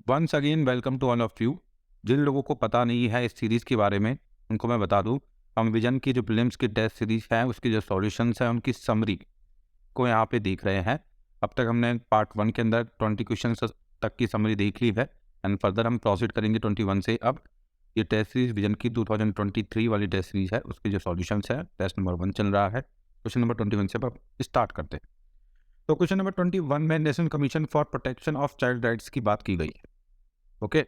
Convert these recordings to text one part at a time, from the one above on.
Once again welcome to all of you. जिन लोगों को पता नहीं है इस सीरीज़ के बारे में, उनको मैं बता दूं, हम विजन की जो प्रीलिम्स की टेस्ट सीरीज़ है उसकी जो सॉल्यूशंस हैं उनकी समरी को यहाँ पे देख रहे हैं। अब तक हमने पार्ट 1 के अंदर 20 क्वेश्चन तक की समरी देख ली है एंड फर्दर हम प्रोसीड करेंगे 21 से। अब ये टेस्ट सीरीज विजन की 2023 वाली टेस्ट सीरीज है, उसके जो सॉल्यूशंस है, टेस्ट नंबर 1 चल रहा है, क्वेश्चन नंबर 21 से अब स्टार्ट करते हैं। तो क्वेश्चन नंबर 21 में national commission for protection of child rights की बात की गई है। ओके,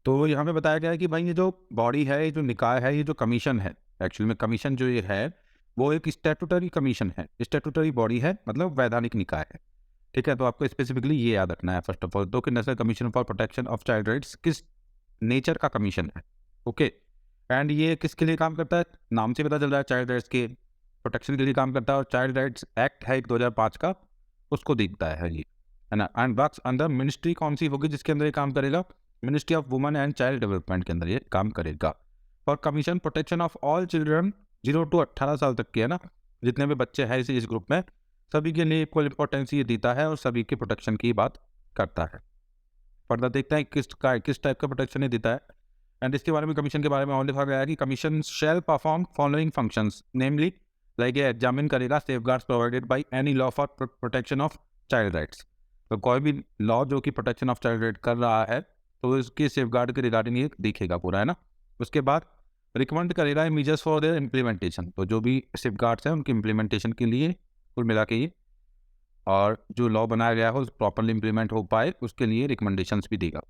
तो यहाँ पे बताया गया है कि भाई ये जो बॉडी है, ये जो निकाय है, ये जो कमीशन है, एक्चुअली में कमीशन जो ये है वो एक स्टैट्यूटरी कमीशन है, स्टैट्यूटरी बॉडी है, मतलब वैधानिक निकाय है। ठीक है, तो आपको स्पेसिफिकली ये याद रखना है फर्स्ट ऑफ ऑल तो कि national commission for protection of child rights किस नेचर का कमीशन है। ओके, एंड ये किसके लिए काम करता है, नाम से पता चल रहा है, चाइल्ड राइट्स के प्रोटेक्शन के लिए काम करता है। और चाइल्ड राइट्स एक्ट है एक 2005 का, उसको देखता है ये, है ना। एंड वर्क्स अंडर मिनिस्ट्री कौन सी होगी जिसके अंदर ये काम करेगा, ministry of women and child development के अंदर ये काम करेगा। For commission protection of all children 0 to 18 साल तक के, है ना, जितने भी बच्चे हैं इस ग्रुप में, सभी के लिए इक्वल इंपॉर्टेंस ये देता है और सभी के प्रोटेक्शन की बात करता है। फर्दर देखते हैं किस टाइप का प्रोटेक्शन ये देता है। एंड इसके बारे में, कमीशन के बारे में और लिखा गया है कि commission shall perform following functions, namely like ये एग्जामिन करेगा safeguards provided by any law for protection of child rights. तो कोई भी लॉ जो कि प्रोटेक्शन ऑफ चाइल्ड राइट कर रहा है तो इसके सेफगार्ड के रिगार्डिंग ये देखेगा पूरा, है ना। उसके बाद रिकमेंड करेगा मीजर्स फॉर देयर इम्प्लीमेंटेशन, तो जो भी सेफगार्ड्स हैं उनकी इम्प्लीमेंटेशन के लिए कुल मिला के ये, और जो लॉ बनाया गया हो प्रॉपरली इम्प्लीमेंट हो पाए उसके लिए रिकमेंडेशंस भी देगा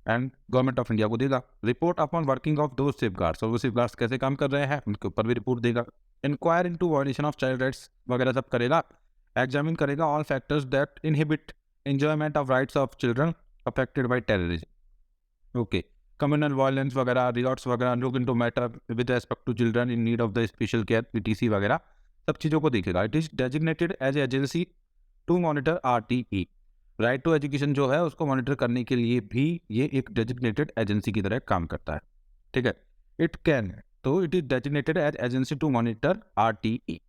एंड गवर्नमेंट ऑफ इंडिया को देगा। रिपोर्ट अपॉन वर्किंग ऑफ दो सेफगार्ड्स, और वो सेफगार्ड्स कैसे काम कर रहे हैं उनके ऊपर भी रिपोर्ट देगा। Inquire into violation of child rights वगैरह सब करेगा। एग्जामिन करेगा all factors that inhibit enjoyment of rights of children affected by terrorism. Okay, communal violence वगैरह, रिजॉर्ट्स वगैरह, look into matter with respect to children in need of the special care, PTC वगैरह सब चीज़ों को देखेगा। It is designated as agency to monitor RTE, right to education जो है उसको मॉनिटर करने के लिए भी ये एक डेजिग्नेटेड एजेंसी की तरह काम करता है। ठीक है, इट कैन, तो it is designated as agency to monitor RTE.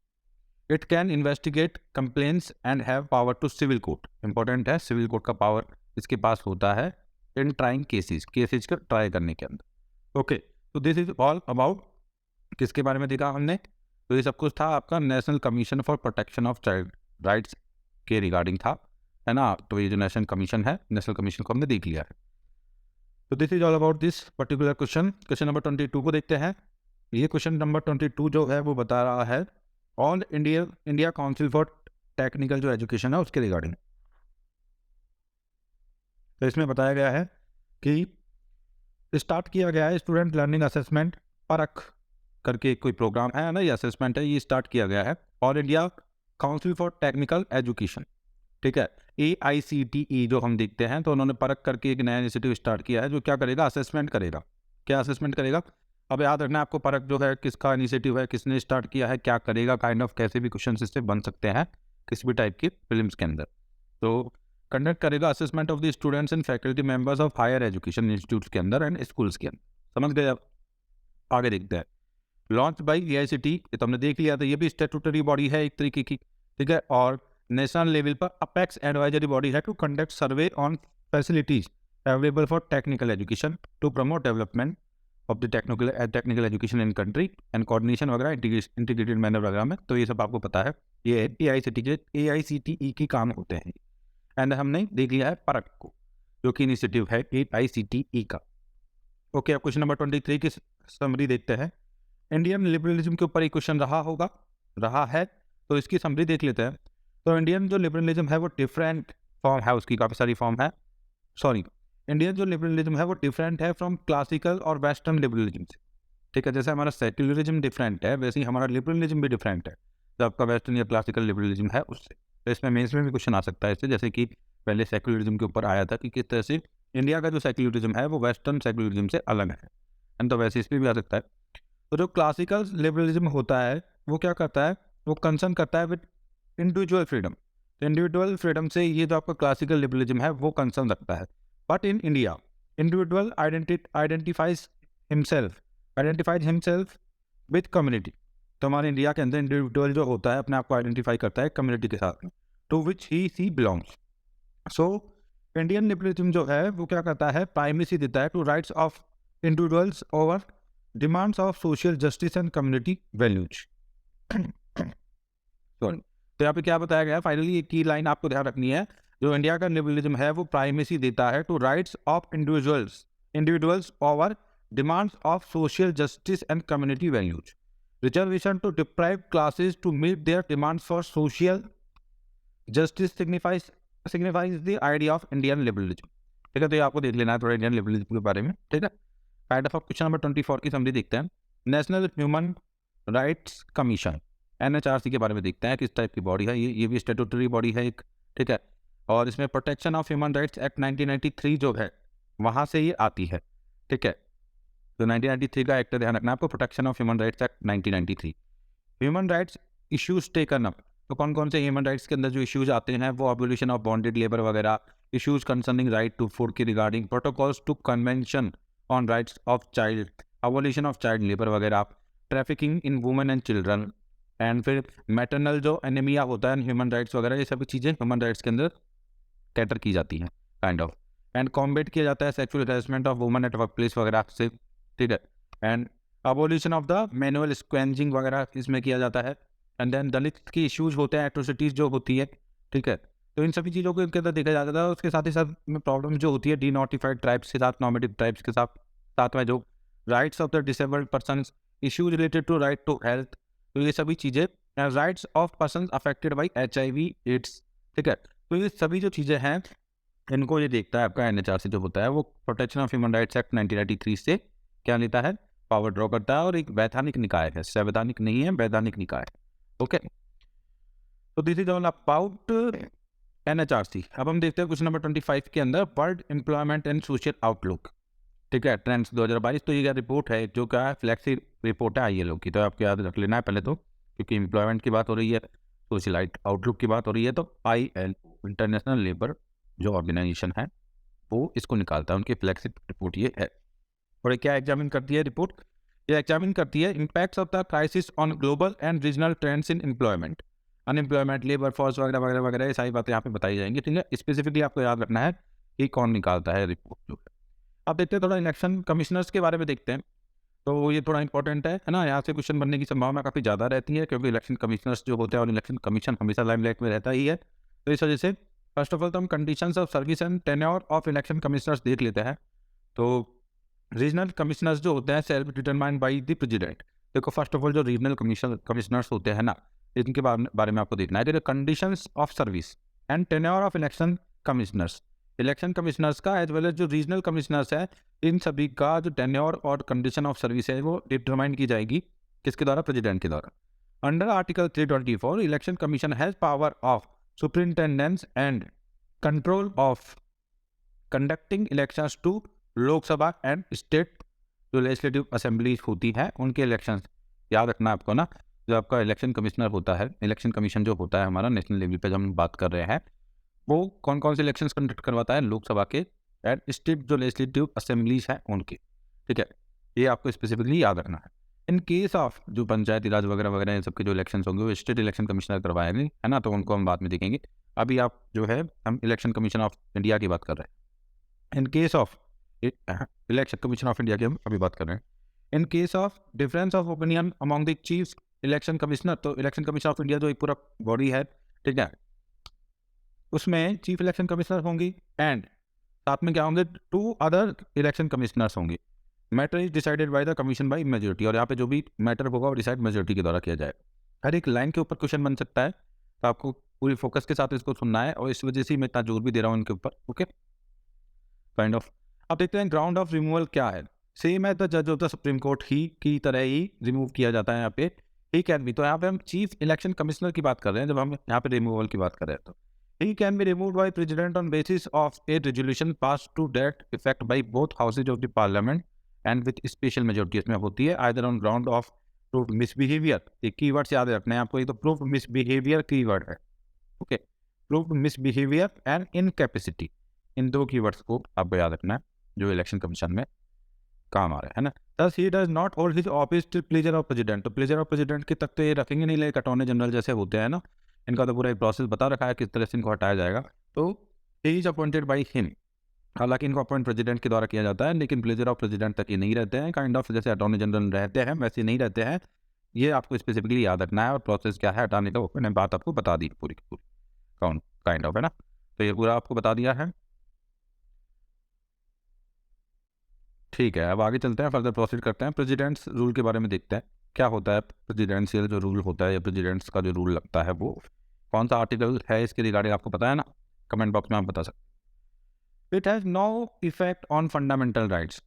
It can investigate complaints and have power to civil court, important है, सिविल कोर्ट का पावर इसके पास होता है इन ट्राइंग केसेज का ट्राई करने के अंदर। ओके, तो दिस इज ऑल अबाउट किसके बारे में देखा हमने, तो ये सब कुछ था आपका national commission for protection of child rights के रिगार्डिंग था, है ना। तो ये जो नेशनल कमीशन है, नेशनल कमीशन को हमने देख लिया है। तो this is all about this particular question. Question number 22 को देखते हैं। ये क्वेश्चन नंबर 22 जो है वो बता रहा है all India council for technical जो एजुकेशन है उसके रिगार्डिंग। तो इसमें बताया गया है कि स्टार्ट किया गया है स्टूडेंट लर्निंग असेसमेंट परख करके कोई प्रोग्राम है ना, ये असेसमेंट है, ये स्टार्ट किया गया है all India council for technical education. ठीक है, AICTE जो हम देखते हैं, तो उन्होंने परख करके एक नया इनिशिएटिव स्टार्ट किया है जो क्या करेगा, असेसमेंट करेगा। क्या असेसमेंट करेगा, अब याद रखना आपको, परख जो है किसका इनिशिएटिव है, किसने स्टार्ट किया है, क्या करेगा, काइंड ऑफ कैसे भी क्वेश्चन इससे बन सकते हैं किसी भी टाइप की फिल्म्स के अंदर। तो कंडक्ट करेगा assessment of the students and faculty members of higher education institutes के अंदर एंड स्कूल्स के अंदर। समझ गए, अब आगे देखते हैं। लॉन्च बाई AICTE, ये तो हमने देख लिया था, ये भी स्टैट्यूटरी बॉडी है एक तरीके की। ठीक है, और नेशनल लेवल पर अपेक्स एडवाइजरी बॉडी है to conduct survey on facilities available for technical education to promote development of the technical education in country and coordination वगैरह इंटीग्रेटेड मैनर वगैरह में। तो ये सब आपको पता है, ये AICTE के काम होते हैं। एंड हमने देख लिया है परख को, जो कि इनिशिएटिव है AICTE का। ओके, अब क्वेश्चन नंबर 23 की समरी देखते हैं। इंडियन लिबरलिज्म के ऊपर एक क्वेश्चन रहा है, तो इसकी समरी देख लेते हैं। तो इंडियन जो लिबरलिज्म है वो डिफरेंट फॉर्म है, उसकी काफ़ी सारी फॉर्म है। इंडियन जो लिबरलिज्म है वो डिफरेंट है फ्रॉम क्लासिकल और वेस्टर्न लिबरलिज्म से। ठीक है, जैसे हमारा सेक्युलरिज्म डिफरेंट है वैसे ही हमारा लिबरलिज्म भी डिफरेंट है, जो आपका वेस्टर्न या क्लासिकल लिबरलिज्म है उससे। तो इसमें मेंस में भी क्वेश्चन आ सकता है इससे, जैसे कि पहले सेक्युलरिज्म के ऊपर आया था कि किस तरह से इंडिया का जो सेक्युलरिज्म है वो वेस्टर्न सेक्युलरिज्म से अलग है, एंड तो वैसे इसमें भी आ सकता है। तो जो क्लासिकल लिबरलिज्म होता है वो क्या करता है, वो कंसर्न करता है विद इंडिविजुअल फ्रीडम। तो इंडिविजुअल फ्रीडम से ये जो आपका क्लासिकल लिबरलिज्म है वो कंसर्न रखता है। But in India individual identifies himself with community. तो हमारे इंडिया के अंदर इंडिविजुअल जो होता है अपने आप को आइडेंटिफाई करता है कम्युनिटी के साथ में, to which he she belongs. So Indian liberalism जो है वो क्या करता है, प्राइमेसी देता है to rights of individuals over demands of social justice and community values. Sorry, तो यहाँ पे क्या बताया गया है, फाइनली एक की लाइन आपको ध्यान रखनी है, जो इंडिया का लिबरलिज्म है वो प्राइमेसी देता है to rights of individuals over demands of social justice and community values, reservation to deprive classes to meet their demands for social justice signifies the idea of Indian liberalism। ठीक है, तो ये आपको देख लेना है थोड़ा इंडियन लिबरलिज्म के बारे में। ठीक है, काइंड ऑफ क्वेश्चन नंबर 24 की समरी देखते हैं। National human rights commission NHRC के बारे में देखते हैं, किस टाइप की बॉडी है ये भी स्टेटूटरी बॉडी है एक। ठीक है, और इसमें protection of human rights act 1993 जो है वहाँ से ये आती है। ठीक है, तो 1993 का एक्ट ध्यान रखना है आपको, protection of human rights act 1993। Human rights issues taken up, तो कौन कौन से ह्यूमन राइट्स के अंदर जो इश्यूज आते हैं वो एबोलिशन ऑफ बॉन्डेड लेबर वगैरह, issues concerning right to food की regarding, protocols to convention on rights of child, abolition of child labour वगैरह, trafficking in women and children, and फिर मैटरनल जो एनीमिया होता है ह्यूमन राइट्स वगैरह, ये सभी चीज़ें ह्यूमन राइट्स के अंदर कैटर की जाती हैं काइंड ऑफ। एंड कॉम्बेट किया जाता है sexual harassment of women at work place वगैरह से। ठीक है, and abolition of the manual scavenging वगैरह इसमें किया जाता है। एंड देन दलित की इश्यूज होते हैं, एट्रोसिटीज जो होती है। ठीक है, तो इन सभी चीज़ों को इनके अंदर देखा जाता है। उसके साथ ही साथ में प्रॉब्लम जो होती है डी नोटिफाइड ट्राइब्स के साथ, नॉर्मेटिव ट्राइब्स के साथ में जो rights of the disabled person, issues related to right to health, तो ये सभी चीज़ें, rights of person affected by HIV AIDS. ठीक है, तो ये सभी जो चीज़ें हैं इनको ये देखता है आपका NHRC जो होता है वो protection of human rights act 1993 से क्या लेता है, पावर ड्रॉ करता है, और एक वैधानिक निकाय है, संवैधानिक नहीं है, वैधानिक निकाय। ओके, तो this is all about NHRC। अब हम देखते हैं क्वेश्चन नंबर 25 के अंदर world employment and social outlook. ठीक है, ट्रेंड्स 2022। तो ये रिपोर्ट है जो क्या है, फ्लैक्सी रिपोर्ट है ILO की, तो आपको याद रख लेना है पहले तो, क्योंकि एम्प्लॉयमेंट की बात हो रही है, सोशल आउटलुक की बात हो रही है, तो ILO इंटरनेशनल लेबर जो ऑर्गेनाइजेशन है वो इसको निकालता है, उनकी फ्लैगशिप रिपोर्ट ये है। और क्या एग्जामिन करती है रिपोर्ट, ये एग्जामिन करती है impacts of the crisis on global and regional trends in employment, unemployment, labour force वगैरह वगैरह वगैरह, ये सारी बातें यहाँ पे बताई जाएंगी। ठीक है, स्पेसिफिकली आपको याद रखना है कि कौन निकालता है रिपोर्ट जो है। अब देखते हैं थोड़ा इलेक्शन कमिश्नर्स के बारे में देखते हैं, तो ये थोड़ा इंपॉर्टेंट है ना, यहाँ से क्वेश्चन बनने की संभावना काफ़ी ज़्यादा रहती है, क्योंकि इलेक्शन कमिश्नर्स जो होते हैं और इलेक्शन कमीशन हमेशा लाइमलाइट में रहता ही है। तो इस वजह से फर्स्ट ऑफ ऑल तो हम conditions of service and tenure of election commissioners देख लेते हैं। तो रीजनल कमिश्नर्स जो होते हैं self determined by the president. देखो फर्स्ट ऑफ ऑल जो रीजनल कमिश्नर्स होते हैं ना, इनके बारे में आपको देखना है। Conditions of service and tenure of election commissioners, election commissioners का एज वेल एज जो रीजनल कमिश्नर्स है, इन सभी का जो टेन्योर और कंडीशन ऑफ सर्विस है वो डिटरमाइन की जाएगी किसके द्वारा, प्रेसिडेंट के द्वारा। Under article 324 election commission has power of superintendence and control of conducting elections to Lok Sabha and state जो लेजिस्लेटिव असेंबलीज होती है उनके इलेक्शंस। याद रखना है आपको ना, जो आपका इलेक्शन कमिश्नर होता है, इलेक्शन कमीशन जो होता है हमारा नेशनल लेवल पे, जब हम बात कर रहे हैं, वो कौन कौन से इलेक्शंस कंडक्ट करवाता है, लोकसभा के एंड स्टेट जो लेजिस्लेटिव असेंबलीज हैं उनके। ठीक है, ये आपको स्पेसिफिकली याद रखना है। इन केस ऑफ जो पंचायती राज वगैरह वगैरह इन सबके जो इलेक्शंस होंगे वो स्टेट इलेक्शन कमिश्नर करवाएंगे, है ना, तो उनको हम बाद में देखेंगे। अभी आप जो है हम इलेक्शन कमीशन ऑफ इंडिया की बात कर रहे हैं। इन case of election commission of India की हम अभी बात कर रहे हैं। इन case of difference of opinion among the chief election commissioner, तो इलेक्शन कमीशन ऑफ इंडिया जो एक पूरा बॉडी है, ठीक है, उसमें चीफ इलेक्शन कमिश्नर होंगी एंड साथ में क्या होंगे, 2 अदर इलेक्शन कमिश्नर्स होंगे। Matter is decided by the commission by majority, और यहाँ पे जो भी मैटर होगा वो डिसाइड मेजोरिटी के द्वारा किया जाएगा। हर एक लाइन के ऊपर क्वेश्चन बन सकता है, तो आपको पूरी फोकस के साथ इसको सुनना है, और इस वजह से मैं इतना जोर भी दे रहा हूँ इनके ऊपर। Okay, kind of. अब देखते हैं ग्राउंड ऑफ रिमूवल क्या है। सेम है द जज ऑफ द सुप्रीम कोर्ट ही की तरह ही रिमूव किया जाता है यहाँ पे, ही कैन बी। तो यहाँ पे हम चीफ इलेक्शन कमिश्नर की बात कर रहे हैं, जब हम यहाँ पे रिमूवल की बात कर रहे हैं, तो he can be removed by president on basis of a resolution passed to that effect by both houses of the parliament and with special majority इसमें होती है, either on ground of proved misbehavior। ये keywords याद रखना है आपको, ये तो proved misbehavior कीवर्ड है। Okay, proved misbehavior and incapacity, in 2 keywords को आपको याद रखना है जो इलेक्शन कमीशन में काम आ रहा है ना। Thus he does not hold his office to pleasure of president, तो pleasure of president के तक तो ये रखेंगे नहीं, लाइक अटॉर्नी जनरल जैसे होते हैं ना, इनका तो पूरा एक प्रोसेस बता रखा है किस तरह से इनको हटाया जाएगा। तो he is appointed by him. हालांकि इनको अपॉइंट प्रेसिडेंट के द्वारा किया जाता है, लेकिन प्लेजर ऑफ प्रेसिडेंट तक ये नहीं रहते हैं। काइंड ऑफ जैसे अटॉर्नी जनरल रहते हैं वैसे नहीं रहते हैं। ये आपको स्पेसिफिकली याद रखना है, और प्रोसेस क्या है हटाने का वो मैंने बात आपको बता दी पूरी की पूरी, काउंट काइंड ऑफ, है ना। तो ये पूरा आपको बता दिया है। ठीक है, अब आगे चलते हैं, फर्दर प्रोसीड करते हैं। प्रेसिडेंट्स रूल के बारे में देखते हैं क्या होता है। प्रेसिडेंशियल जो रूल होता है या प्रेसिडेंट्स का जो रूल लगता है वो कौन सा आर्टिकल है, इसके रिगार्डिंग आपको पता है ना, कमेंट बॉक्स में आप बता सकते। It has no effect on fundamental rights.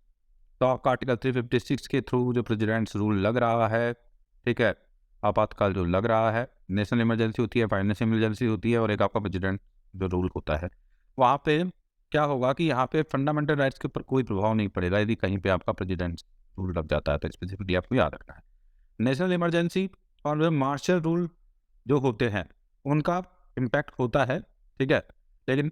तो आपका आर्टिकल 356 के थ्रू जो प्रेसिडेंट्स रूल लग रहा है, ठीक है, आपातकाल जो लग रहा है, नेशनल इमरजेंसी होती है, फाइनेंशियल इमरजेंसी होती है, और एक आपका प्रेसिडेंट जो रूल होता है, वहाँ पे क्या होगा कि यहाँ पे फंडामेंटल राइट्स के ऊपर कोई प्रभाव नहीं पड़ेगा यदि कहीं पे आपका प्रेसिडेंट रूल लग जाता है। तो स्पेसिफिकली आपको याद रखना है। नेशनल इमरजेंसी और मार्शल रूल जो होते हैं उनका इम्पैक्ट होता है, ठीक है, लेकिन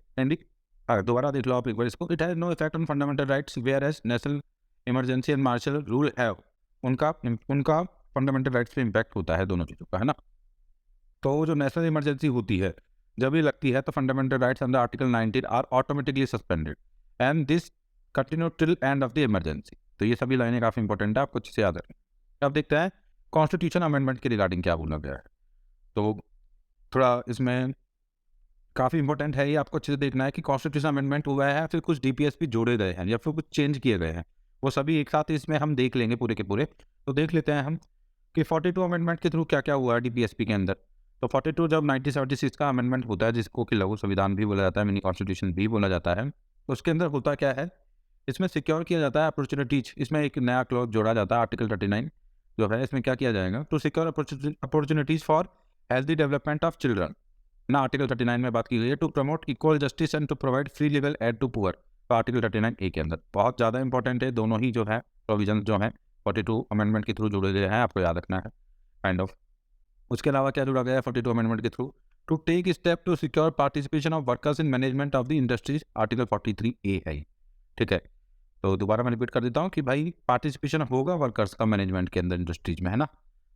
दोबारा देख लो आप एक बार इसको। It has no effect on fundamental rights whereas national emergency and martial rule have, उनका उनका फंडामेंटल राइट्स पे इम्पैक्ट होता है, दोनों चीज़ों का, है ना। तो जो नेशनल इमरजेंसी होती है जब ये लगती है तो fundamental rights under article 19 are automatically suspended and this continue till end of the emergency. तो ये सभी लाइनें काफ़ी इंपॉर्टेंट है, आपको अच्छे से याद रखें। अब देखते हैं कॉन्स्टिट्यूशन अमेंडमेंट के रिगार्डिंग क्या बोला गया है। तो थोड़ा इसमें काफ़ी इंपॉर्टेंट है, ये आपको अच्छे से देखना है कि कॉन्स्टिट्यूशन अमेंडमेंट हुआ है, फिर कुछ डीपीएस भी जोड़े गए हैं या फिर कुछ चेंज किए गए हैं, वो सभी एक साथ इसमें हम देख लेंगे पूरे के पूरे। तो देख लेते हैं हम कि 42 अमेंडमेंट के थ्रू क्या क्या हुआ है डीपीएसपी के अंदर। तो 42 जब 1976 का अमेंडमेंट होता है, जिसको कि लघु संविधान भी बोला जाता है, मिनी कॉन्स्टिट्यूशन भी बोला जाता है, तो उसके अंदर होता क्या है, इसमें सिक्योर किया जाता है अपॉर्चुनिटीज। इसमें एक नया क्लॉज जोड़ा जाता है, आर्टिकल 39 जो है, इसमें क्या किया जाएगा, to secure opportunities for healthy development of children ना। आर्टिकल 39 में बात की गई है to promote equal justice and to provide free legal aid to poor. तो आर्टिकल 39 ए के अंदर बहुत ज़्यादा इंपॉर्टेंट है, दोनों ही जो है प्रोविजन जो है 42 अमेंडमेंट के थ्रू जुड़े गए हैं, आपको याद रखना है काइंड ऑफ। उसके अलावा क्या जुड़ा गया है 42 अमेंडमेंट के through, to take step to secure participation of workers in management of the industries, article 43 A है, ठीक है। तो दोबारा मैं रिपीट कर देता हूँ कि भाई पार्टिसिपेशन होगा वर्कर्स का मैनेजमेंट के अंदर इंडस्ट्रीज में, है ना।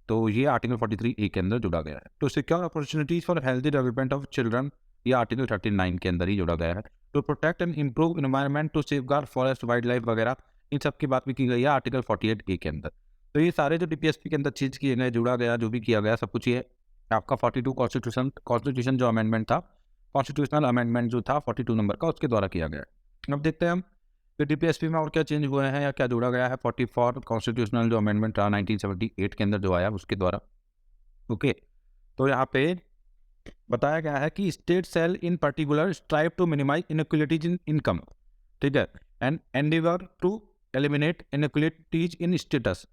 तो ये आर्टिकल 43 ए के अंदर जुड़ा गया है। To secure opportunities for healthy development of children, ये आर्टिकल 39 के अंदर ही जुड़ा गया है। To protect and improve environment, to safeguard forest wildlife वगैरह, इन सब की बात भी की गई है आर्टिकल 48 ए के अंदर। तो ये सारे जो डीपीएसपी के अंदर चीज़ किए गए, जुड़ा गया, जो भी किया गया, सब कुछ ये आपका 42 कॉन्स्टिट्यूशन जो अमेंडमेंट था, कॉन्स्टिट्यूशनल अमेंडमेंट जो था 42 नंबर का, उसके द्वारा किया गया। अब देखते हैं हम कि डीपीएसपी में और क्या चेंज हुए हैं या क्या जुड़ा गया है। 44 कॉन्स्टिट्यूशनल जो अमेंडमेंट था 1978 के अंदर जो आया उसके द्वारा, ओके। तो यहाँ पे बताया गया है कि state shall in particular strive to minimise inequalities in income, ठीक है, and endeavour to eliminate inequalities in status,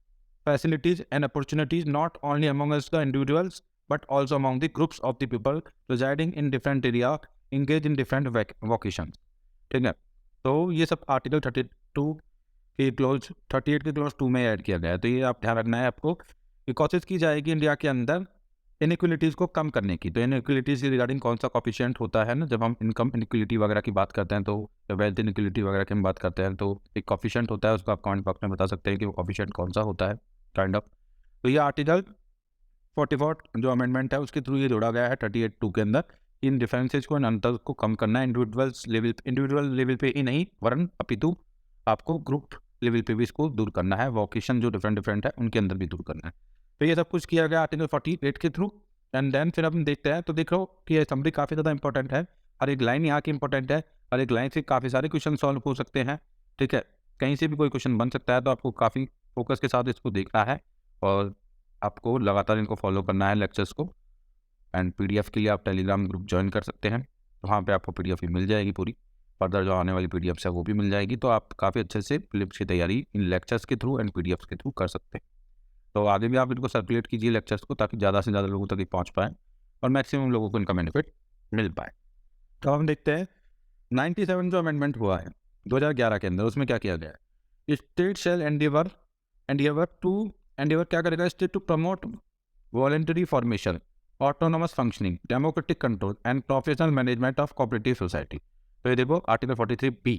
facilities and opportunities not only amongst the individuals but also among the groups of the people residing in different area engage in different vocation, ठीक है। तो ये sub article 32 के close 38 के close 2 में add किया गया है। तो ये आप ध्यान रखना है आपको कि कोशिश की जाएगी इंडिया के अंदर इनइक्वलिटीज़ को कम करने की। तो इनइक्वलिटीज़ के रिगार्डिंग कौन सा कॉफिशिएंट होता है ना, जब हम इनकम इनइक्वलिटी वगैरह की बात करते हैं, तो वेल्थ इनइक्वलिटी वगैरह की हम बात करते हैं, तो एक कॉफिशिएंट होता है, उसको आप कमेंट बॉक्स में बता सकते हैं कि वो कॉफिशिएंट कौन सा होता है काइंड ऑफ। तो ये आर्टिकल 44 जो अमेंडमेंट है उसके थ्रू ये जोड़ा गया है 38(2) के अंदर। इन डिफरेंसेज को, इन अंतर को कम करना है इंडिविजुअल लेवल पे ही नहीं, वरन अपितु आपको ग्रुप लेवल पे भी इसको दूर करना है, वोकेशन जो डिफरेंट है उनके अंदर भी दूर करना है। तो ये सब कुछ किया गया आर्टिकल 48 के थ्रू। एंड देन फिर हम देखते हैं, तो देखो कि ये समरी काफ़ी ज़्यादा इंपॉर्टेंट है, हर एक लाइन यहाँ की इंपॉर्टेंट है, हर एक लाइन से काफ़ी सारे क्वेश्चन सॉल्व हो सकते हैं, ठीक है, कहीं से भी कोई क्वेश्चन बन सकता है। तो आपको काफ़ी फोकस के साथ इसको देखना है और आपको लगातार इनको फॉलो करना है लेक्चर्स को। एंड पीडीएफ के लिए आप टेलीग्राम ग्रुप ज्वाइन कर सकते हैं, वहाँ पे आपको पीडीएफ भी मिल जाएगी पूरी, फर्दर जो आने वाली पीडीएफ है वो भी मिल जाएगी। तो आप काफ़ी अच्छे से प्रीलिम्स की तैयारी इन लेक्चर्स के थ्रू एंड पीडीएफ के थ्रू कर सकते हैं। तो आगे भी आप इनको सर्कुलेट कीजिए लेक्चर्स को, ताकि ज़्यादा से ज़्यादा लोगों तक ये पहुँच पाएँ और मैक्सिमम लोगों को इनका बेनिफिट मिल पाए। तो हम देखते हैं 97 जो अमेंडमेंट हुआ है 2011 के अंदर, उसमें क्या किया गया है। स्टेट शेल एंडेवर क्या करेगा, state to promote voluntary formation, autonomous functioning, democratic control and professional management of cooperative society. तो ये देखो आर्टिकल 43B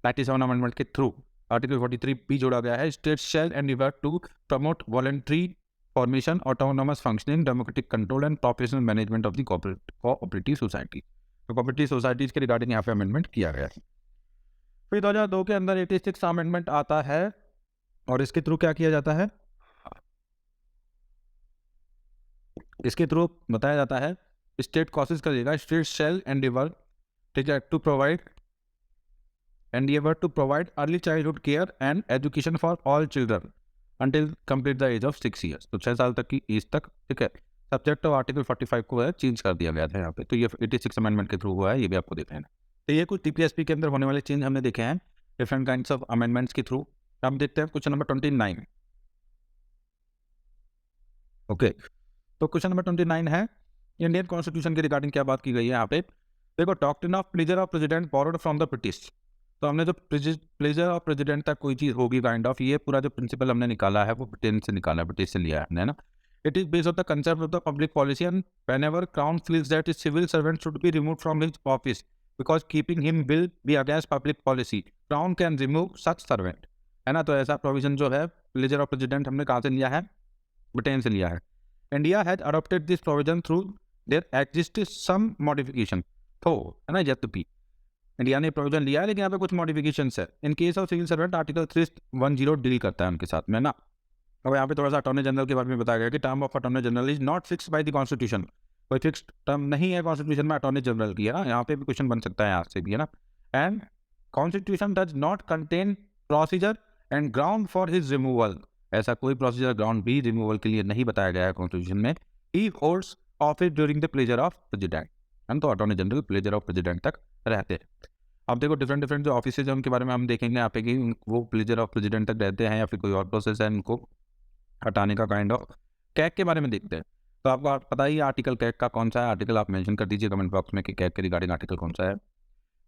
97 अमेंडमेंट के थ्रू आर्टिकल 43B जोड़ा गया है। State shall endeavour to promote voluntary formation, autonomous functioning, democratic control and professional management of the cooperative society. तो cooperative societies के regarding यहाँ पे अमेंडमेंट किया गया है। फिर 2002 के अंदर 86 अमेंडमेंट आता है और इसके थ्रू क्या किया जाता है, इसके थ्रू बताया जाता है स्टेट कोशिश करेगा, स्टेट शेल एंडेवर, ठीक है, to provide to provide early childhood care and education for all children until complete the age of 6 years. तो 6 साल तक की एज तक, ठीक है, सब्जेक्ट ऑफ आर्टिकल 45 को है चेंज कर दिया गया था यहाँ पे। तो ये 86 अमेंडमेंट के थ्रू हुआ है, ये भी आपको देखना है। तो ये कुछ टीपीएसपी के अंदर होने वाले चेंज हमने देखे हैं डिफरेंट काइंड्स ऑफ अमेंडमेंट्स के थ्रू। हम देखते हैं क्वेश्चन नंबर 29। ओके, तो क्वेश्चन नंबर 29 है इंडियन कॉन्स्टिट्यूशन के रिगार्डिंग क्या बात की गई है यहाँ पे। देखो, doctrine of pleasure of president borrowed from the British. तो हमने जो प्लेजर ऑफ प्रेसिडेंट तक कोई चीज़ होगी काइंड ऑफ, ये पूरा जो प्रिंसिपल हमने निकाला है वो ब्रिटेन से निकाला है, ब्रिटिश से लिया है हमने, ना। It is based of the concept of the public policy and whenever crown feels that is civil servant should be removed from his office because keeping him will be against public policy, crown can remove such servant, है ना। तो ऐसा provision जो है pleasure of president हमने कहाँ से लिया है, ब्रिटेन से लिया है। India has adopted this provision through there exist some modification, तो है ना, यत बी इंडिया ने प्रोविजन लिया है लेकिन यहाँ पे कुछ मॉडिफिकेशन है। In case of civil servant article 310 deal करता है उनके साथ में, ना। अब यहाँ पे थोड़ा सा अटॉर्नी जनरल के बारे में बताया गया कि term of attorney general is not fix by the constitution. कोई फिक्स टर्म नहीं है कॉन्स्टिट्यूशन में अटॉर्नी जनरल की, है ना। यहाँ पे भी क्वेश्चन बन सकता है यहाँ से भी, है ना। And constitution does not contain procedure and ground for his removal. ऐसा कोई प्रोसीजर ग्राउंड भी रिमूवल के लिए नहीं बताया गया है कॉन्स्टिट्यूशन में। ही holds office during the pleasure of president, है, तो attorney general pleasure of president तक रहते हैं। अब देखो डिफरेंट जो ऑफिस है उनके बारे में हम देखेंगे यहाँ पे कि वो प्लेजर ऑफ प्रेसिडेंट तक रहते हैं या फिर कोई और प्रोसेस है उनको हटाने का काइंड ऑफ। कैग के बारे में देखते हैं। तो आपको पता ही आर्टिकल कैग का कौन सा है, आर्टिकल आप मेंशन कर दीजिए कमेंट बॉक्स में कि कैग के रिगार्डिंग आर्टिकल कौन सा है।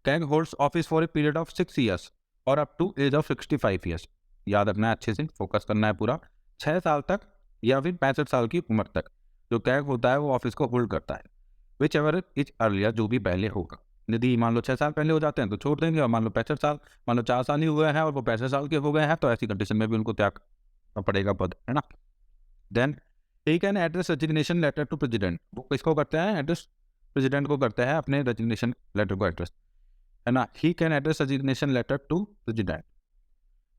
CAG holds office for a period of 6 years और up to age of 65 years. याद रखना है, अच्छे से फोकस करना है पूरा। 6 साल तक या फिर 65 साल की उम्र तक जो कैग होता है वो ऑफिस को होल्ड करता है, विच एवर इज अर्लियर, जो भी पहले होगा। यदि मान लो 6 साल पहले हो जाते हैं तो छोड़ देंगे, और मान लो 65 साल, मान लो 4 साल ही हुए हैं और वो 65 साल के हो गए हैं, तो ऐसी कंडीशन में भी उनको त्याग पड़ेगा पद, है ना। Then he can address resignation letter to president. वो किसको करते हैं, एड्रेस प्रेसिडेंट को करते हैं अपने रेजिग्नेशन लेटर को एड्रेस, है ना। He can address resignation letter to president.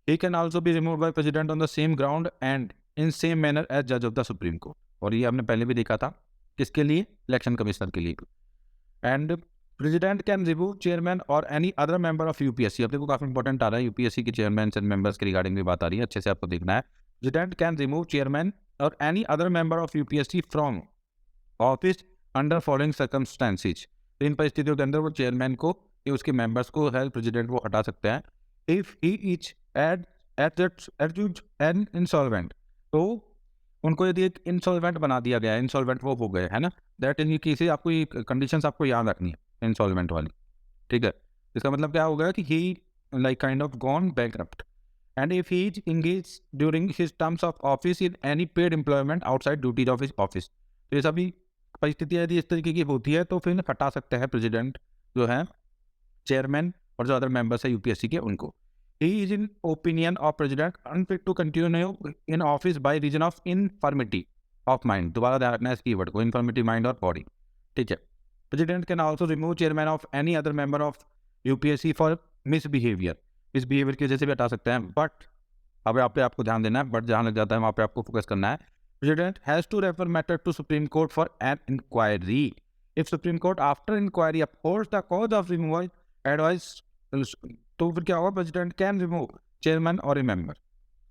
He can also be remove by president on the same ground and in same manner as जज ऑफ द सुप्रीम कोर्ट। और ये हमने पहले भी देखा था, किसके लिए, इलेक्शन कमिश्नर के लिए। And president can remove chairman और any other member of UPSC. अब देखो काफी इंपॉर्टेंट आ रहा है, यूपीएससी के चेयरमैन एंड मेंबर्स के रिगार्डिंग भी बात आ रही है, अच्छे से आपको देखना है। प्रेसिडेंट कैन रिमूव चेयरमैन और any other member of UPSC from office under following circumstances. तो इन परिस्थितियों के अंदर वो चेयरमैन को या उसके मेंबर्स को है प्रेसिडेंट वो हटा सकते हैं। If he is an insolvent, तो उनको यदि एक इंसॉल्वेंट बना दिया गया है, इंसॉल्वेंट वो हो गए, है ना। दैट इन केस आपको ये कंडीशंस आपको याद रखनी है इंसॉल्वेंट वाली, ठीक है। इसका मतलब क्या होगा कि he like kind of gone bankrupt and if he is engage during his terms of office in any paid employment outside duties of his office. तो ये सभी परिस्थितियाँ यदि इस तरीके की होती है तो फिर हटा सकते हैं प्रेसिडेंट जो है चेयरमैन और जो अदर मेंबर्स है यूपीएससी के उनको। He is in opinion of president unfit to continue in office by reason of infirmity of mind। दोबारा ध्यान रखना है इस कीवर्ड को, infirmity mind और body, ठीक है। President can also remove chairman of any other member of UPSC for misbehavior। misbehavior की वजह से भी हटा सकते हैं, बट अब यहाँ पे आपको ध्यान देना है, बट जहाँ लग जाता है वहाँ पे आपको फोकस करना है। President has to refer matter to Supreme Court for an inquiry। If Supreme Court after inquiry upholds the cause of removal advice, तो फिर क्या होगा, प्रेसिडेंट कैन रिमूव चेयरमैन और ए मेंबर,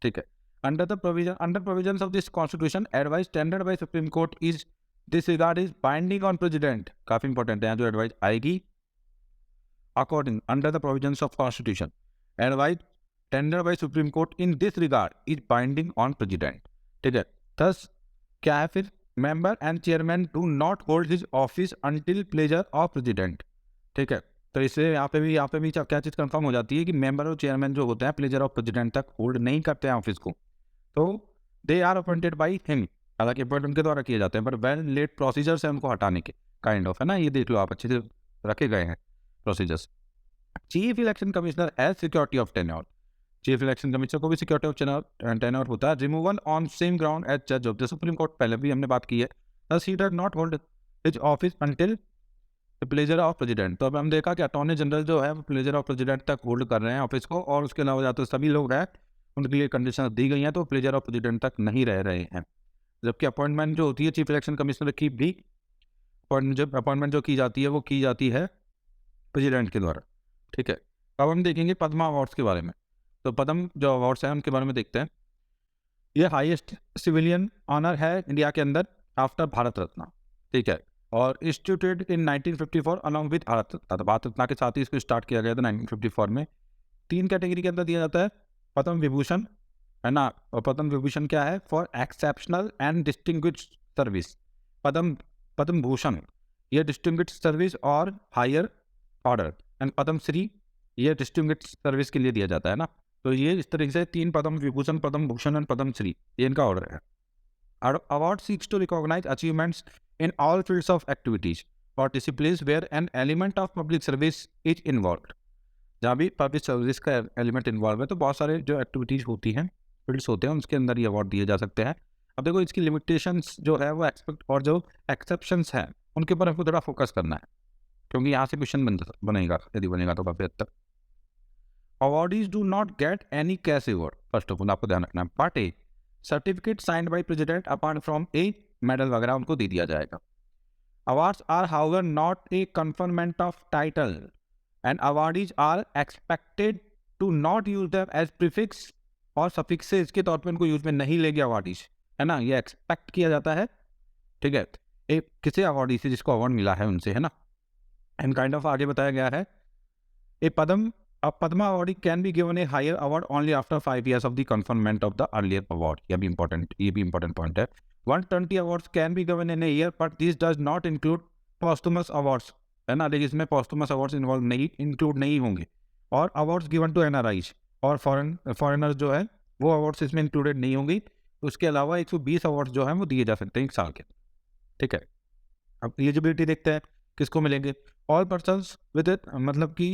ठीक है। Under provisions of this constitution advice tendered bye supreme court is this regard is binding on president. काफी important है जो एडवाइस आएगी। According under the provisions of constitution advice tendered bye supreme court in this regard is binding on president, ठीक है। Thus क्या है फिर, member and chairman do not hold his office until pleasure of president, ठीक है। तो इससे यहाँ पे भी क्या चीज़ कंफर्म हो जाती है कि मेंबर और चेयरमैन जो होते हैं प्लेजर ऑफ प्रेसिडेंट तक होल्ड नहीं करते हैं ऑफिस को, तो they are appointed by him. हालांकि अपॉइंट उनके द्वारा किए जाते हैं, बट वेल लेट प्रोसीजर्स है उनको हटाने के काइंड ऑफ, है ना। ये देख लो आप, अच्छे से रखे गए हैं procedures. Chief election commissioner has security of tenure. Chief election commissioner को भी सिक्योरिटी ऑफ टेन्योर होता है। Removal on same ground as जज ऑफ द सुप्रीम कोर्ट, पहले भी हमने बात की है। Thus he does not hold his office until pleasure of president. तो अब हम देखा कि अटॉर्नी जनरल जो है वो प्लेजर ऑफ प्रेसिडेंट तक होल्ड कर रहे हैं ऑफिस को, और उसके अलावा या तो सभी लोग हैं उनके लिए कंडीशन दी गई हैं तो प्लेजर ऑफ प्रेसिडेंट तक नहीं रह रहे हैं। जबकि अपॉइंटमेंट जो होती है चीफ इलेक्शन कमिश्नर की भी जब अपॉइंटमेंट जो की जाती है वो की जाती है प्रेसिडेंट के द्वारा। ठीक है, अब हम देखेंगे पद्मा अवार्ड्स के बारे में। तो पद्म जो अवार्ड्स हैं उनके बारे में देखते हैं। ये हाईएस्ट सिविलियन ऑनर है इंडिया के अंदर आफ्टर भारत रत्न। ठीक है, और instituted in 1954 along with Bharat Ratna. तो भारत रत्न के साथ ही इसको स्टार्ट किया गया था 1954 में। 3 कैटेगरी के अंदर दिया जाता है। पद्म विभूषण है ना, और पद्म विभूषण क्या है? For exceptional and distinguished service. Padma Padma Bhushan ये डिस्टिंग्विश्ड सर्विस और higher order, and Padma Shri ये डिस्टिंग्विश्ड सर्विस के लिए दिया जाता है ना। तो ये इस तरीके से 3 पद्म विभूषण, पद्म भूषण एंड पद्म श्री ये इनका ऑर्डर है। Award seeks to recognize achievements in all fields of activities or disciplines where an element of public service is involved। जहाँ भी पब्लिक सर्विस का एलिमेंट इन्वॉल्व है तो बहुत सारे जो एक्टिविटीज़ होती हैं, फील्ड्स होते हैं, उसके अंदर ये अवार्ड दिए जा सकते हैं। अब देखो इसकी लिमिटेशंस जो है वो एक्सपेक्ट और जो एक्सेप्शंस हैं उनके ऊपर हमको थोड़ा फोकस करना है, क्योंकि यहाँ से क्वेश्चन बनेगा, यदि बनेगा तो काफ़ी हद तक। Awardees do not get any cash award, first of all आपको ध्यान रखना है। Part a certificate signed by president apart from a medal वगैरह उनको दे दिया जाएगा। Awards are however not a conferment of title and awardees are expected to not use them as prefix और सफिक्सेस के तौर पे उनको यूज में नहीं लेंगे अवार्डीज, है ना, ये एक्सपेक्ट किया जाता है। ठीक है, एक किसी अवार्डी से जिसको अवार्ड मिला है उनसे, है ना। एंड काइंड ऑफ आगे बताया गया है ए Padma award can be given a higher award only after 5 years of the conferment of the earlier award। ये भी important point है। 120 awards can be given in a year, but this does not include posthumous awards, है ना, लेकिन इसमें posthumous awards include नहीं होंगे। और awards given to NRIs और foreigners जो है वो awards इसमें इंक्लूडेड नहीं होंगी। उसके अलावा 120 awards जो है वो दिए जा सकते हैं 1 साल के। ठीक है, अब एलिजिबिलिटी देखते हैं किसको मिलेंगे। ऑल पर्सन्स विद मतलब कि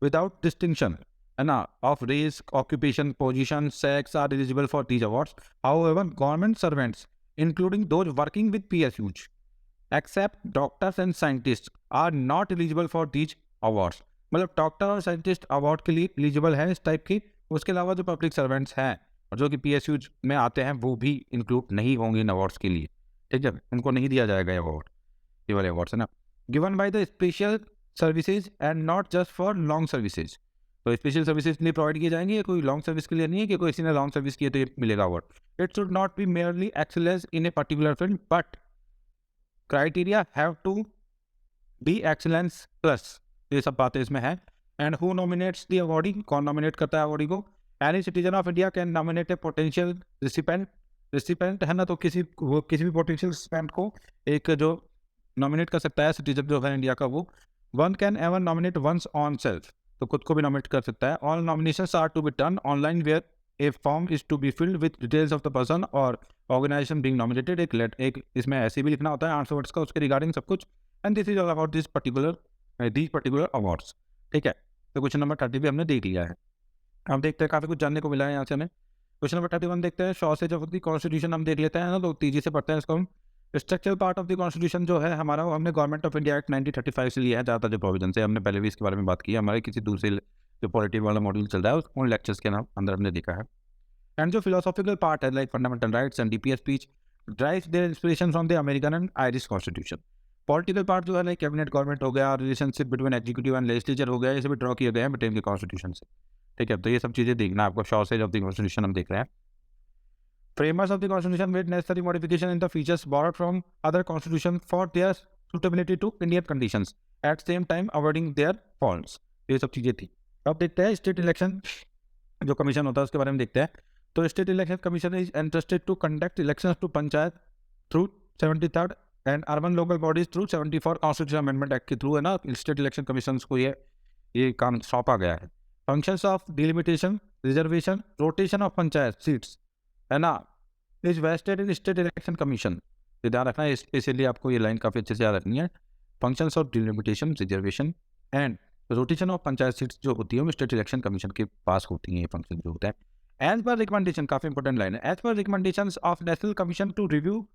without distinction, है ना, of race, occupation, position, sex are eligible for these awards. However, government servants, including those working with PSUs, except doctors and scientists, are not eligible for these awards। मतलब doctor और scientist award के लिए eligible है इस type की। उसके अलावा जो पब्लिक सर्वेंट्स हैं और जो कि PSUs में आते हैं वो भी इंक्लूड नहीं होंगे इन अवार्ड्स के लिए। ठीक है, उनको नहीं दिया जाएगा ये अवार्ड, ये वाले अवार्ड्स, है ना। Given by the special services and not just for long services. तो स्पेशल सर्विसेज के लिए प्रोवाइड किए जाएंगे, ये कोई लॉन्ग सर्विस के लिए नहीं है कि कोई किसी ने लॉन्ग सर्विस की है तो ये मिलेगा award. It should not be merely excellence in a particular field, but criteria have to be excellence plus. ये सब बातें इसमें हैं। And who nominates the awardee, कौन नॉमिनेट करता है अवार्डी को? Any citizen of India can nominate a potential recipient, है ना। तो किसी भी पोटेंशियल रिसिपेंट को एक जो नॉमिनेट कर सकता है सिटीजन जो है इंडिया का वो। One can ever nominate one's own self, तो खुद को भी नॉमिनेट कर सकता है। All nominations are to be done online where a form is to be filled with details of the person और ऑर्गेनाइजेशन बीइंग नॉमिनेटेड। एक इसमें ऐसे भी लिखना होता है 800 वर्ड्स का उसके रिगार्डिंग सब कुछ। And this is all about this particular awards. ठीक है, तो क्वेश्चन नंबर 30 भी हमने देख लिया है। हम देखते हैं काफ़ी कुछ जानने को मिला है यहाँ से हमें। क्वेश्चन नंबर 31 देखते हैं। शॉर्टेज ऑफ द कॉन्स्टिट्यूशन हम देख लेते हैं ना, तो तेजी से पढ़ते हैं इसको हम। Structural part of the constitution जो है हमारा वो हमने गवर्नमेंट ऑफ इंडिया एक्ट 1935 से लिया है। ज़्यादातर जो प्रोविजन है हमने पहले भी इसके बारे में बात की है, हमारे किसी दूसरे जो पॉलिटी वाला मॉड्यूल चल रहा है उन लेक्चर्स के नाम अंदर हमने देखा है। एंड जो फिलोसॉफिकल पार्ट है like fundamental rights and DPS speech drives their inspiration from the American and Irish constitution. Political part जो है लाइक कैबिनेट गवर्नमेंट हो गया, relationship between executive and legislature हो गया, ये सभी ड्रॉ किए गए हैं ब्रिटेन के कॉन्स्टिट्यूशन से। ठीक है, तो ये सब चीज़ें देखना आपको। शॉर्टेज ऑफ द कॉन्स्टिट्यूशन हम देख रहे हैं। Framers of the Constitution made necessary modification in the features borrowed from other constitutions for their suitability to Indian conditions, at same time avoiding their faults। ये सब चीज़ें थी। अब देखते हैं स्टेट इलेक्शन जो कमीशन होता है उसके बारे में देखते हैं। तो state election commission is interested to conduct elections to panchayat through 73rd and urban local bodies through 74 constitution amendment act के थ्रू, है ना, स्टेट इलेक्शन कमीशन को ये काम सौंपा गया है। Functions of delimitation, reservation, rotation of panchayat seats, है ना, is vested in state election commission. ये ध्यान रखना है, स्पेशली आपको ये लाइन काफ़ी अच्छे से याद रखनी है। Functions of delimitation, reservation and rotation of panchayat seats जो होती है वो स्टेट इलेक्शन कमीशन के पास होती हैं, ये फंक्शन जो होता है। एज पर रिकमेंडेशन, काफ़ी इंपॉर्टेंट लाइन है, as per recommendation of national commission to review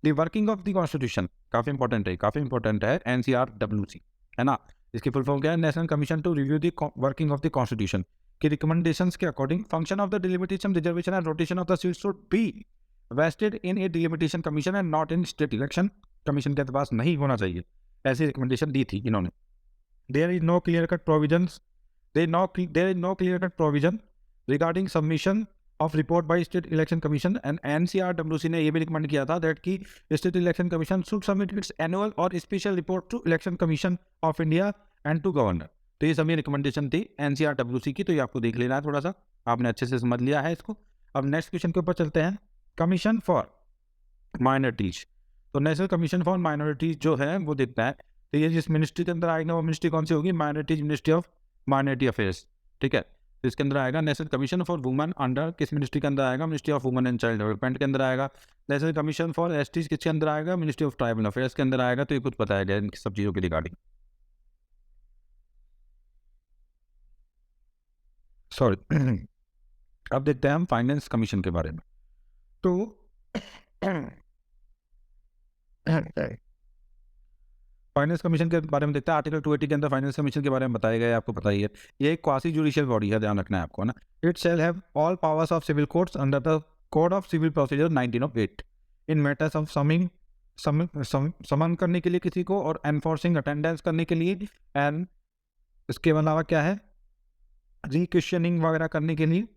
the working of the constitution, काफ़ी इंपॉर्टेंट है NCRWC। है ना। इसकी फुल फॉर्म क्या है? National commission to review the working of the constitution की रिकमेंडेशंस के according function of the delimitation reservation and rotation of the seats should be vested in a delimitation commission and not in state election commission के पास नहीं होना चाहिए, ऐसी recommendation दी थी इन्होंने। There is no clear cut provisions there is no clear cut provision regarding submission of report by state election commission and NCRWC ने ये भी रिकमेंड किया था दैट कि state election commission should submit its annual और special report to election commission of India and to governor. तो ये सभी रिकमेंडेशन थी NCRWC की, तो ये आपको देख लेना है, थोड़ा सा आपने अच्छे से समझ लिया है इसको। अब नेक्स्ट क्वेश्चन के ऊपर चलते हैं, कमीशन फॉर माइनॉरिटीज। तो नेशनल कमीशन फॉर माइनॉरिटीज जो है वो देखता है, तो ये जिस मिनिस्ट्री के अंदर आएगा वो मिनिस्ट्री कौन सी होगी? Minorities ministry of minority affairs, ठीक है। तो इसके अंदर आएगा national commission for women under किस मिनिस्ट्री के अंदर आएगा? Ministry of women and child development के अंदर आएगा। नेशनल कमीशन फॉर एसटीज किसके अंदर आएगा? मिनिस्ट्री ऑफ ट्राइबल अफेयर्स के अंदर आएगा। तो ये कुछ बताया गया इन सब चीज़ों के रिगार्डिंग। सॉरी अब देखते हैं हम फाइनेंस कमीशन के बारे में। तो फाइनेंस कमीशन के बारे में देखते हैं, आर्टिकल 280 के अंदर फाइनेंस कमीशन के बारे में बताया गया है, आपको पता ही है। ये एक क्वासी जुडिशियल बॉडी है, ध्यान रखना है आपको ना। It shall have all powers of civil courts under the code of civil procedure 1908 in matters of summon करने के लिए किसी को और एनफोर्सिंग अटेंडेंस करने के लिए, एंड इसके अलावा क्या है? रिक्वेश्चनिंग वगैरह करने के लिए,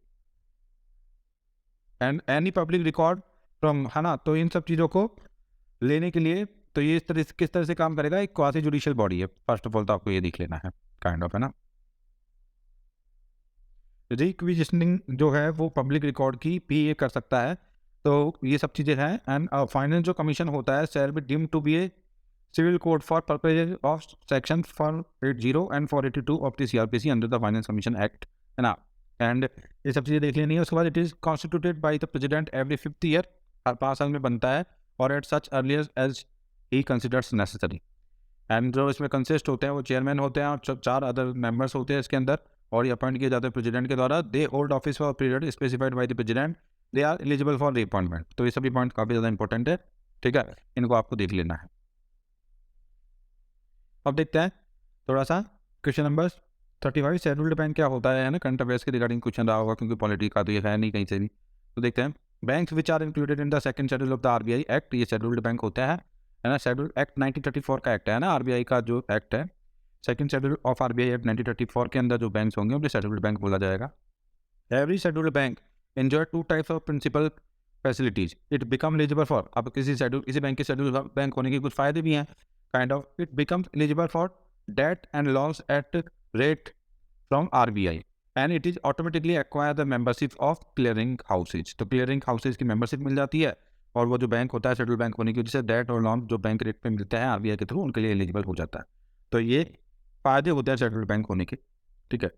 and any public record from, है ना। तो इन सब चीज़ों को लेने के लिए, तो ये इस तरह से किस तरह से काम करेगा? एक क्वासी जुडिशियल बॉडी है, फर्स्ट ऑफ ऑल तो आपको ये देख लेना है, काइंड ऑफ, है ना। रिक्विजिशनिंग जो है वो पब्लिक रिकॉर्ड की भी ये कर सकता है। तो ये सब चीज़ें हैं। एंड फाइनेंस जो कमीशन होता है shall be deemed to be a civil code for purpose of section 480 and 482 of the CRPC under the finance commission act, है ना। एंड ये सब चीज़ें देख लेनी है। उसके बाद it is constituted by the president every 5th year, हर 5 साल में बनता है, और at such earlier as he considers necessary. And जो इसमें कंसिस्ट होते हैं वो चेयरमैन होते हैं और 4 अदर मेंबर्स होते हैं इसके अंदर, और ये अपॉइंट किए जाते हैं प्रेसिडेंट के द्वारा। They hold office for period specified by the president, they are eligible for reappointment. तो ये सभी पॉइंट काफ़ी ज़्यादा इंपॉर्टेंट है, ठीक है, इनको आपको देख लेना है। अब देखते हैं थोड़ा सा क्वेश्चन नंबर 35, शेड्यूल्ड बैंक क्या होता है ना। करंट अफेयर्स के रिगार्डिंग क्वेश्चन रहा होगा, क्योंकि पॉलिटी का तो ये है नहीं कहीं से भी। तो देखते हैं, banks which are included in the second schedule of the RBI act, ये शेड्यूल्ड बैंक होते हैं, है ना। शेड्यूल एक्ट 1934 का एक्ट है ना, RBI का जो एक्ट है, second schedule of RBI act 1934 के अंदर जो बैंक्स होंगे उन्हें शेड्यूल्ड बैंक बोला जाएगा। Every scheduled bank enjoy 2 types of principal facilities, it become eligible for. अब किसी बैंक के शेड्यूल बैंक होने के कुछ फायदे भी हैं, kind of. It becomes eligible for debt and loans at rate from RBI and it is automatically acquire the membership of clearing houses. तो क्लियरिंग हाउसेज की मेंबरशिप मिल जाती है, और वो जो बैंक होता है शेड्यूल बैंक होने की वजह से डेट और लॉन जो बैंक रेट पे मिलते हैं RBI के थ्रू, उनके लिए एलिजिबल हो जाता है। तो ये फायदे होते हैं शेड्यूल बैंक होने के, ठीक है।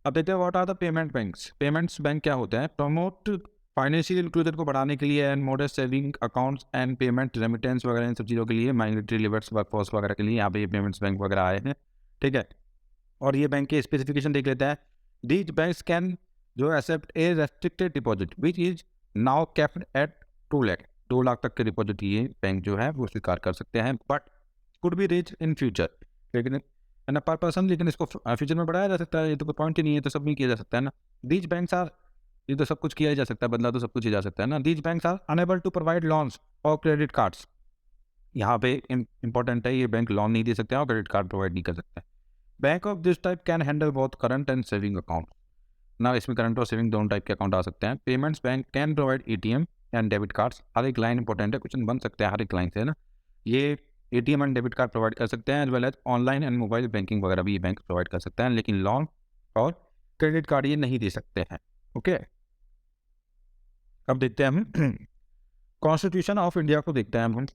अब देखते हैं what are the payment banks. Payments bank क्या होते हैं? प्रमोट फाइनेंशियल इंक्लूजन को बढ़ाने के लिए and modern saving accounts and payment remittance वगैरह इन सब चीज़ों के लिए, माइनॉरिटी लिबर्स वर्कफोर्स वगैरह के लिए यहाँ पे ये पेमेंट्स बैंक वगैरह आए हैं, ठीक है। और ये बैंक के स्पेसिफिकेशन देख लेते हैं। दीज बैंक्स कैन जो accept a restricted deposit which is now capped at 2 lakh, 2 lakh तक के डिपॉजिट ये बैंक जो है वो स्वीकार कर सकते हैं, but could be reach in future, लेकिन ना पर पर्सन, लेकिन इसको फ्यूचर में बढ़ाया जा सकता है। ये तो कोई पॉइंट ही नहीं है, तो सब नहीं किया जा सकता है ना। दीज बैंक्स आर, ये तो सब कुछ किया ही जा सकता है, बदला तो सब कुछ ही जा सकता है ना। These banks are unable to provide loans और क्रेडिट कार्ड्स, यहाँ पे इंपॉर्टेंट है, ये बैंक लोन नहीं दे सकते हैं और क्रेडिट कार्ड प्रोवाइड नहीं कर सकते। Bank of this type can handle both current and saving account ना, इसमें करंट और सेविंग दोनों टाइप के अकाउंट आ सकते हैं। Payments bank can provide ATM and debit cards, हर एक लाइन इंपॉर्टेंट है, क्वेश्चन बन सकते हैं हर एक लाइन से, है ना। ये ATM and debit card provide कर सकते हैं, as well as online and mobile banking वगैरह भी ये बैंक प्रोवाइड कर सकते हैं, लेकिन लोन और क्रेडिट कार्ड ये नहीं दे सकते हैं, ओके। अब देखते हैं हम कॉन्स्टिट्यूशन ऑफ इंडिया को देखते हैं हम।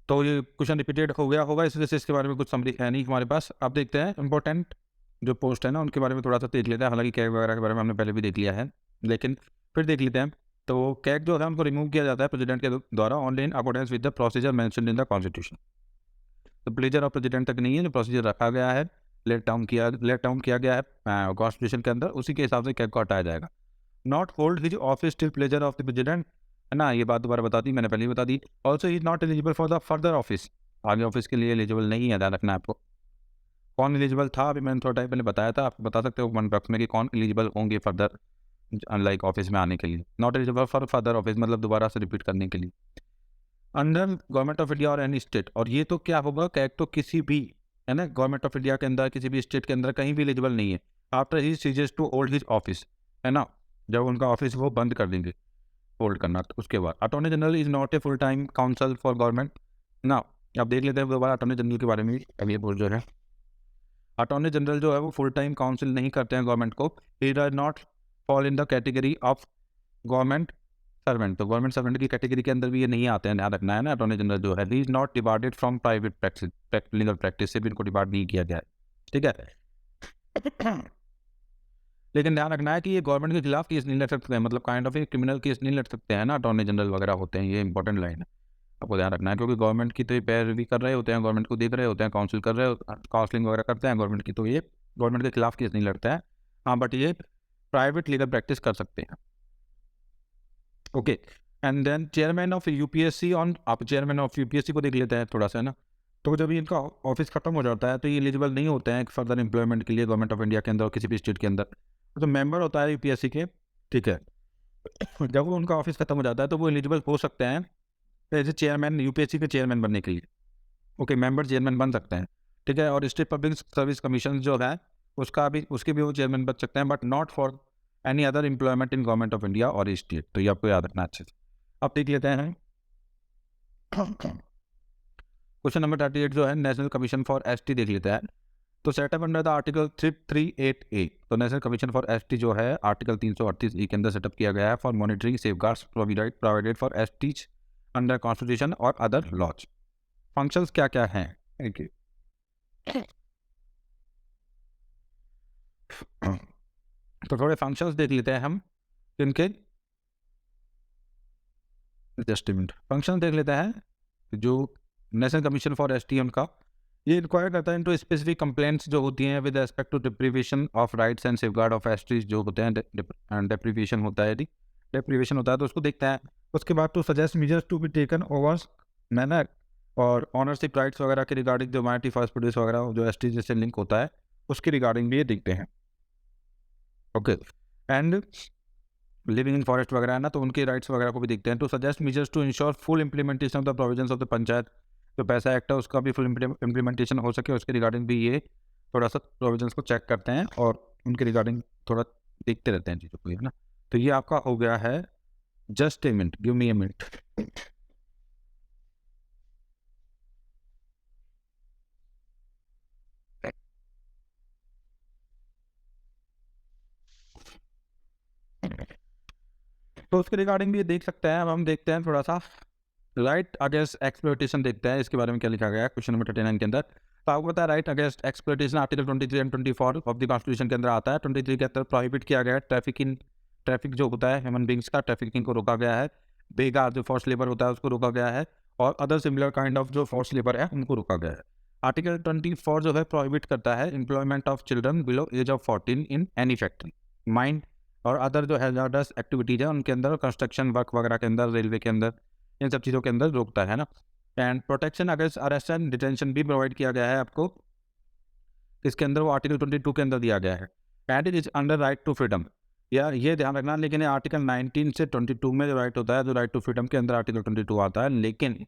तो ये क्वेश्चन रिपीटेड हो गया होगा, इस वजह से इसके बारे में कुछ समरी है नहीं हमारे पास। अब देखते हैं इंपॉर्टेंट जो पोस्ट है ना उनके बारे में थोड़ा सा देख लेते हैं। हालांकि कैग वगैरह के बारे में हमने पहले भी देख लिया है, लेकिन फिर देख लेते हैं। तो कैग जो है उनको रिमूव किया जाता है प्रेसिडेंट के द्वारा only in accordance with the procedure mentioned in the constitution. तो प्लेजर ऑफ प्रेसिडेंट तक नहीं है, जो प्रोसीजर रखा गया है, लेट डाउन किया गया है कॉन्स्टिट्यूशन के अंदर, उसी के हिसाब से कैग को हटाया जाएगा। Not hold his office till pleasure of the president, है ना, ये बात दोबारा बता दी, मैंने पहले ही बता दी। Also he is not eligible for the further office army office के लिए एलिजिबल नहीं है, ध्यान रखना है आपको। कौन एलिजिबल था अभी मैंने थोड़ा टाइम पहले बताया था, आप बता सकते हो वन बक्स में कि कौन एलिजिबल होंगे फर्दर अनलाइक ऑफिस में आने के लिए। Not eligible for further office मतलब दोबारा से रिपीट करने के लिए अंडर गवर्नमेंट ऑफ इंडिया और एनी स्टेट। और ये तो क्या होगा कि एक तो किसी भी, है ना, गवर्नमेंट ऑफ इंडिया के अंदर किसी भी स्टेट के अंदर कहीं भी एलिजिबल नहीं है after he ceases to hold his office, है ना, जब उनका ऑफिस वो बंद कर देंगे होल्ड करना। तो उसके बाद attorney general is not a full time council for government ना। अब देख लेते हैं दोबारा अटॉर्नी जनरल के बारे में। अब ये बोल जो है अटॉर्नी जनरल जो है वो फुल टाइम काउंसिल नहीं करते हैं गवर्नमेंट को। ही does not fall in the category of government servant. तो गवर्नमेंट सर्वेंट की कैटेगरी के अंदर भी ये नहीं आते हैं, ध्यान रखना है ना। अटॉर्नी जनरल जो है ही is not departed from private practice, legal practice से भी इनको डिपार्ट नहीं किया गया है, ठीक है। लेकिन ध्यान रखना है कि ये गवर्नमेंट के खिलाफ केस नहीं लड़ सकते हैं, मतलब काइंड ऑफ एक क्रिमिनल केस नहीं लड़ सकते हैं ना, अटॉर्नी जनरल वगैरह होते हैं। ये इंपॉर्टेंट लाइन है, आपको ध्यान रखना है, क्योंकि गवर्नमेंट की तो ये पैरवी कर रहे होते हैं, गवर्नमेंट को देख रहे होते हैं, काउंसिल कर रहे काउंसलिंग वगैरह करते हैं गवर्नमेंट की, तो ये गवर्नमेंट के खिलाफ केस नहीं लड़ता है। हाँ, बट ये प्राइवेट लीगल प्रैक्टिस कर सकते हैं। Okay, and then chairman of UPSC on, आप चेयरमैन ऑफ यूपीएससी को देख लेते हैं थोड़ा सा, है ना। तो जब इनका ऑफिस खत्म हो जाता है तो ये एलिजिबल नहीं होते हैं फर्दर एम्प्लॉयमेंट के लिए गवर्नमेंट ऑफ इंडिया के अंदर और किसी भी स्टेट के अंदर। तो मेंबर होता है यूपीएससी के, ठीक है, जब वो उनका ऑफिस खत्म हो जाता है तो वो एलिजिबल हो सकते हैं एज ए चेयरमैन, यूपीएससी के चेयरमैन बनने के लिए। ओके, मेंबर चेयरमैन बन सकते हैं, ठीक है। और स्टेट पब्लिक सर्विस कमीशन जो है उसके भी वो चेयरमैन बन सकते हैं, but not for any other employment in government of India और स्टेट। तो ये आपको याद रखना अच्छे से। अब देख लेते हैं क्वेश्चन नंबर 38 जो है नेशनल कमीशन फॉर एसटी देख लेते हैं। तो setup under the article 338A। तो नेशनल कमीशन फॉर एसटी जो है आर्टिकल 338 के अंदर सेटअप किया गया है for monitoring safeguards provided for STs under constitution और अदर लॉज। फंक्शंस क्या क्या हैं इनके? तो थोड़े फंक्शंस देख लेते हैं हम इनके, जस्ट मिनट। फंक्शन देख लेते हैं जो नेशनल कमीशन फॉर एसटी उनका, ये इंक्वायर करता है इनटू स्पेसिफिक कंप्लेंट्स जो होती हैं with respect to deprivation of rights and safeguard of STs जो होते हैं, डिप्रीवेशन होता है, डिप्रीवेशन होता है तो उसको देखता है। उसके बाद to suggest measures to be taken over manner और ऑनरशिप राइट्स वगैरह के रिगार्डिंग जो माइटी फर्स्ट प्रोड्यूस वगैरह जो एसटीज से लिंक होता है उसके रिगार्डिंग भी ये देखते हैं। Okay, and living in forest वगैरह है ना, तो उनके राइट्स वगैरह को भी देखते हैं। To suggest measures to ensure full implementation of the provisions of the panchayat, जो पैसा एक्ट है उसका भी फुल इंप्लीमेंटेशन हो सके उसके रिगार्डिंग भी ये थोड़ा सा प्रोविजंस को चेक करते हैं और उनके रिगार्डिंग थोड़ा देखते रहते हैं चीज़ों को, है ना। तो ये आपका हो गया है, just a minute, give me a minute. तो उसके रिगार्डिंग भी ये देख सकते हैं। अब हम देखते हैं थोड़ा सा राइट अगेंस्ट एक्सप्लॉयटेशन, देखते हैं इसके बारे में क्या लिखा गया है क्वेश्चन नंबर 39 के अंदर। तो आपको पता है right against exploitation article 23 and 24 of the constitution के अंदर आता है। 23 के अंदर प्रोहिबिट किया गया है ट्रैफिक जो होता है ह्यूमन बींग्स का, ट्रैफिकिंग को रोका गया है। बेकार जो फोर्स लेबर होता है उसको रोका गया है, और अदर सिमिलर काइंड ऑफ जो फोर्स लेबर है उनको रोका गया है। आर्टिकल 24 जो है प्रोहिबिट करता है employment of children below age of 14 in any factory, mine और अदर जो हैजार्डस एक्टिविटीज़ है उनके अंदर, कंस्ट्रक्शन वर्क वगैरह के अंदर, रेलवे के अंदर, इन सब चीज़ों के अंदर रोकता है ना। And protection against arrest and detention भी प्रोवाइड किया गया है आपको इसके अंदर, वो आर्टिकल 22 के अंदर दिया गया है। And it is under right to freedom, यार ये ध्यान रखना। लेकिन आर्टिकल 19 से 22 में जो राइट होता है, जो राइट टू फ्रीडम के अंदर आर्टिकल 22 आता है, लेकिन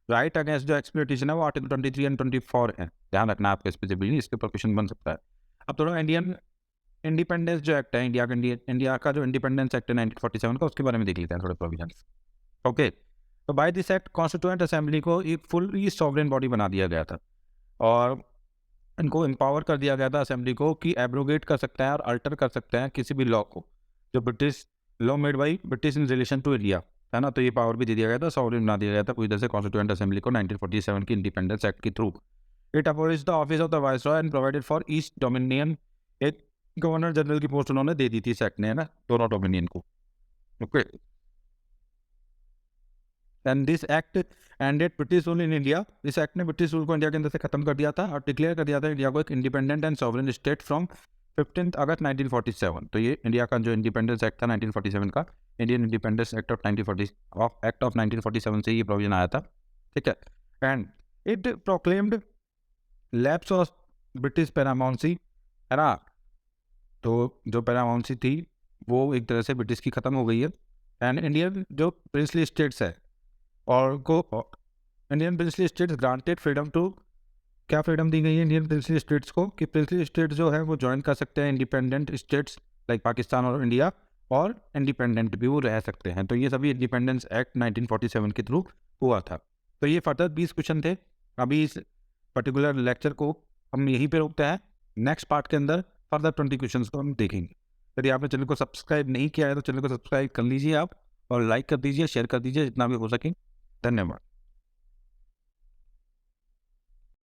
राइट अगेंस्ट जो एक्सप्लॉयटेशन है वो आर्टिकल 23 एंड 24 है, ध्यान रखना आपके स्पेसिफिकली, इसके ऊपर क्वेश्चन बन सकता है। अब थोड़ा इंडियन इंडिपेंडेंस जो एक्ट है, इंडिया का जो इंडिपेंडेंस एक्ट है 1947 का, उसके बारे में देख लेते हैं थोड़े प्रोविजन। ओके, तो by this act constituent assembly को एक फुली सॉवरेन बॉडी बना दिया गया था, और इनको एम्पावर कर दिया गया था असेंबली को कि एब्रोगेट कर सकते हैं और अल्टर कर सकते हैं किसी भी लॉ को जो British law made by British in relation to India, है ना। तो ये पावर भी दे दिया गया था, सॉवरेन बना दिया गया था इधर से कॉन्स्टिट्यूएंट असेंबली को 1947 की इंडिपेंडेंस एक्ट के through. It abolish the office of the viceroy and provided for east dominion, एक गवर्नर जनरल की पोस्ट उन्होंने दे दी थी इस एक्ट ने, है ना, दोनों डोमिनियन को। Okay, and this act ended British rule in India, इस एक्ट ने ब्रिटिश रूल को इंडिया के अंदर से खत्म कर दिया था और डिक्लेयर कर दिया था इंडिया को एक independent and sovereign state from 15 अगस्त 1947। तो ये इंडिया का जो इंडिपेंडेंस एक्ट था 1947 का, इंडियन इंडिपेंडेंस एक्ट ऑफ 1947 से ये प्रोविजन आया था, ठीक है। And it proclaimed lapse of British paramountcy, है ना। तो जो पैरामाउंसी थी वो एक तरह से ब्रिटिश की ख़त्म हो गई है। एंड इंडियन जो प्रिंसली स्टेट्स है और को Indian princely states granted freedom to, क्या फ्रीडम दी गई है इंडियन प्रिंसली स्टेट्स को कि प्रिंसली स्टेट्स जो है वो ज्वाइन कर सकते हैं इंडिपेंडेंट स्टेट्स लाइक पाकिस्तान और इंडिया, और इंडिपेंडेंट भी वो रह सकते हैं। तो ये सभी इंडिपेंडेंस एक्ट 1947 के थ्रू हुआ था। तो ये फर्दर 20 क्वेश्चन थे। अभी इस पर्टिकुलर लेक्चर को हम यहीं पे रोकते हैं। नेक्स्ट पार्ट के अंदर फर्दर 20 क्वेश्चंस को हम देखेंगे। यदि आपने चैनल को सब्सक्राइब नहीं किया है तो चैनल को सब्सक्राइब कर लीजिए आप, और लाइक कर दीजिए, शेयर कर दीजिए जितना भी हो सके। धन्यवाद।